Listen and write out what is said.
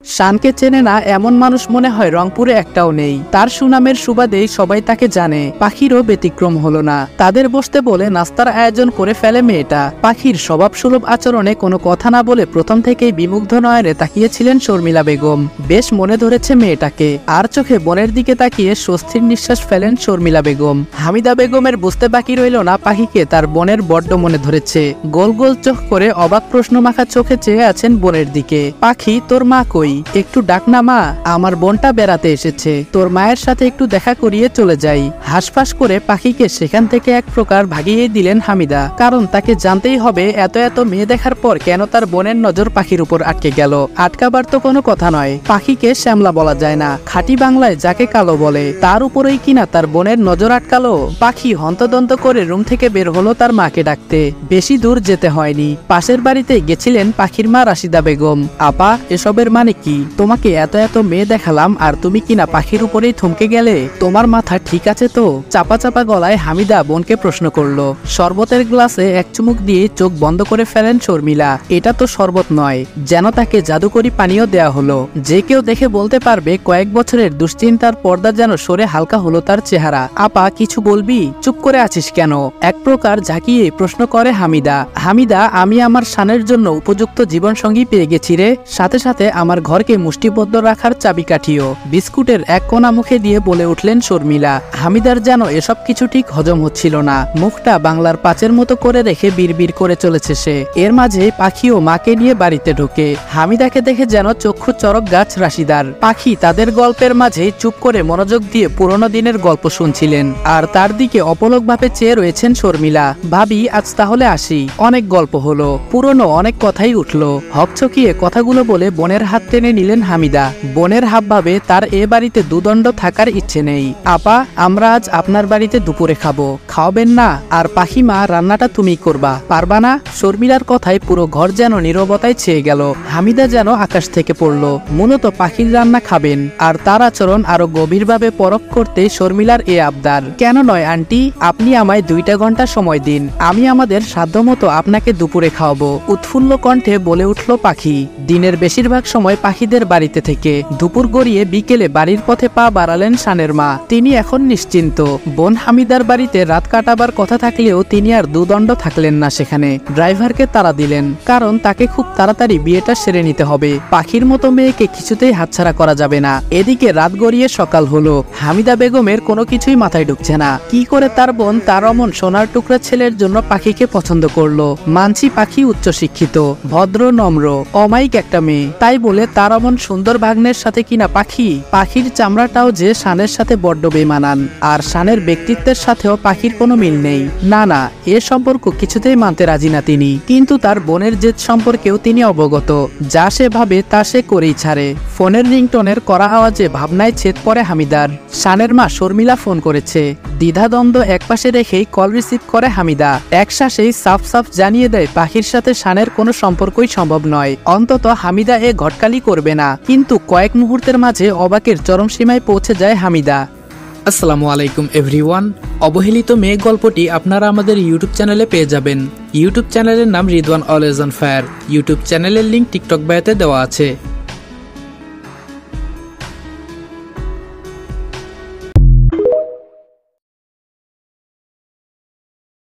শানকে চেনে না এমন মানুষ মনে হয় রংপুরে একটাও নেই। তার সুনামের সুবাদেই সবাই তাকে জানে। পাখিরও ব্যতিক্রম হলো না। তাদের বসতে বলে নাস্তার আয়োজন করে ফেলে মেয়েটা। পাখির স্বভাবসুলভ আচরণে কোনো কথা না বলে প্রথম থেকেই বিমুগ্ধ নয়নে তাকিয়েছিলেন শর্মিলা বেগম। বেশ মনে ধরেছে মেয়েটাকে। আর চোখে বোনের দিকে তাকিয়ে স্বস্তির নিঃশ্বাস ফেলেন শর্মিলা বেগম। হামিদা বেগমের বুঝতে বাকি রইল না পাখিকে তার বোনের বড্ড মনে ধরেছে। গোল গোল চোখ করে অবাক প্রশ্নমাখা চোখে চেয়ে আছেন বোনের দিকে। পাখি, তোর মা কই? একটু ডাক না মা, আমার বোনটা বেড়াতে এসেছে, তোর মায়ের সাথে একটু দেখা করিয়ে চলে যাই। হাসফাস করে পাখিকে সেখান থেকে এক প্রকার ভাগিয়ে দিলেন হামিদা। কারণ তাকে জানতেই হবে এত এত মেয়ে দেখার পর কেন তার বোনের নজর পাখির উপর আটকে গেল। আটকাবার তো কোনো কথা নয়। পাখিকে শ্যামলা বলা যায় না, খাঁটি বাংলায় যাকে কালো বলে, তার উপরেই কিনা তার বোনের নজর আটকালো। পাখি হন্তদন্ত করে রুম থেকে বের হলো তার মাকে ডাকতে। বেশি দূর যেতে হয়নি, পাশের বাড়িতে গেছিলেন পাখির মা রাশিদা বেগম। আপা, এসবের মানে কি? তোমাকে এত এত মেয়ে দেখালাম আর তুমি কিনা পাখির উপরেই থমকে গেলে? তোমার মাথা ঠিক আছে তো? চাপা চাপা গলায় হামিদা বোনকে প্রশ্ন করলো। শরবতের গ্লাসে এক চুমুক দিয়ে চোখ বন্ধ করে ফেলেন শর্মিলা। এটা তো শরবত নয়, যেন তাকে জাদুকরি পানীয় দেয়া হলো। যে কেউ দেখে বলতে পারবে কয়েক বছরের দুশ্চিন্তার পর্দা যেন সরে হালকা হলো তার চেহারা। আপা, কিছু বলবি? চুপ করে আছিস কেন? এক প্রকার ঝাঁকিয়ে প্রশ্ন করে হামিদা। হামিদা, আমি আমার শানের জন্য উপযুক্ত জীবনসঙ্গী পেয়ে গেছি রে। সাথে সাথে আমার ঘরকে মুষ্টিবদ্ধ রাখার চাবিকাঠিও। বিস্কুটের এক কোনা মুখে দিয়ে বলে উঠলেন শর্মিলা। হামিদার যেন এসব কিছু ঠিক হজম হচ্ছিল না। মুখটা বাংলার পাঁচের মতো করে রেখে বিড়বিড় করে চলেছে সে। এর মাঝে পাখিও মাকে নিয়ে বাড়িতে ঢোকে। হামিদাকে দেখে যেন চক্ষু চরক গাছ রাশিদার। পাখি তাদের গল্পের মাঝে চুপ করে মনোযোগ দিয়ে পুরনো দিনের গল্প শুনছিলেন। আর তার দিকে অপলকভাবে চেয়ে রয়েছেন শর্মিলা। ভাবি, আজ তাহলে আসি। অনেক গল্প হলো, পুরনো অনেক কথাই উঠলো। হকচকিয়ে কথাগুলো বলে বোনের হাত টেনে নিলেন হামিদা। বোনের হাবভাবে তার এ বাড়িতে দুদণ্ড থাকার ইচ্ছে নেই। আপা, আমরা আজ আপনার বাড়িতে দুপুরে খাবো, খাওয়াবেন না? আর পাখিমা, রান্নাটা তুমি করবা, পারবা না? শর্মিলার কথায় পুরো ঘর যেন নীরবতায় ছেয়ে গেল। হামিদা যেন আকাশ থেকে পড়লো। মূলত পাখির রান্না খাবেন, আর তার আচরণ আরো গভীরভাবে পরখ করতে শর্মিলার এ আবদার। কেন নয় আন্টি, আপনি আমায় 2টা ঘন্টা সময় দিন, আমি আমাদের সাধ্যমতো আপনাকে দুপুরে খাওয়াবো। উৎফুল্ল কণ্ঠে বলে উঠল পাখি। দিনের বেশিরভাগ সময় পাখিদের বাড়িতে থেকে দুপুর গড়িয়ে বিকেলে বাড়ির পথে পা বাড়ালেন শানের মা। তিনি এখন নিশ্চিন্ত। বোন হামিদার বাড়িতে রাত কাটাবার কথা থাকলেও তিনি আর দুদণ্ড থাকলেন না সেখানে। ড্রাইভারকে তাড়া দিলেন, কারণ তাকে খুব তাড়াতাড়ি বিয়েটা সেরে নিতে হবে। পাখির মতো মেয়েকে কিছুতেই হাতছাড়া করা যাবে না। এদিকে রাত গড়িয়ে সকাল হলো। হামিদা বেগমের কোনো কিছুই মাথায় ঢুকছে না। কি করে তার বোন তার অমন সোনার টুকরা ছেলের জন্য পাখিকে পছন্দ করলো? মানছি পাখি উচ্চশিক্ষিত, ভদ্র, নম্র, অমায়িক একটা মেয়ে, তাই বলে তার অমন সুন্দর ভাগ্নের সাথে কিনা পাখির চামড়াটাও যে শানের সাথে বড্ড বেমানান। আর শানের ব্যক্তিত্বের সাথেও পাখির কোনো মিল নেই। না না, এ সম্পর্ক কিছুতেই মানতে রাজি না তিনি। কিন্তু তার বোনের জেদ সম্পর্কেও তিনি অবগত। যা সে ভাবে তা সে করেই ছাড়ে। ফোনের রিংটোনের করা আওয়াজে ভাবনায় ছেদ পড়ে হামিদার। শানের মা শর্মিলা ফোন করেছে। দ্বিধাদ্বন্দ্ব একপাশে রেখেই কল রিসিভ করে হামিদা। এক শ্বাসেই সাফ সাফ জানিয়ে দেয় পাখির সাথে শানের কোনো সম্পর্কই সম্ভব নয়। অন্তত হামিদা এ ঘটকালি করবে না। কিন্তু কয়েক মুহূর্তের মাঝে অবাকের চরম সীমায় পৌঁছে যায় হামিদা। আসসালামু আলাইকুম এভরিওয়ান। অবহেলিত মেয়ে গল্পটি আপনারা আমাদের ইউটিউব চ্যানেলে পেয়ে যাবেন। ইউটিউব চ্যানেলের নাম Ridwan always on fire. YouTube চ্যানেলের লিংক টিকটক বায়োতে দেওয়া আছে।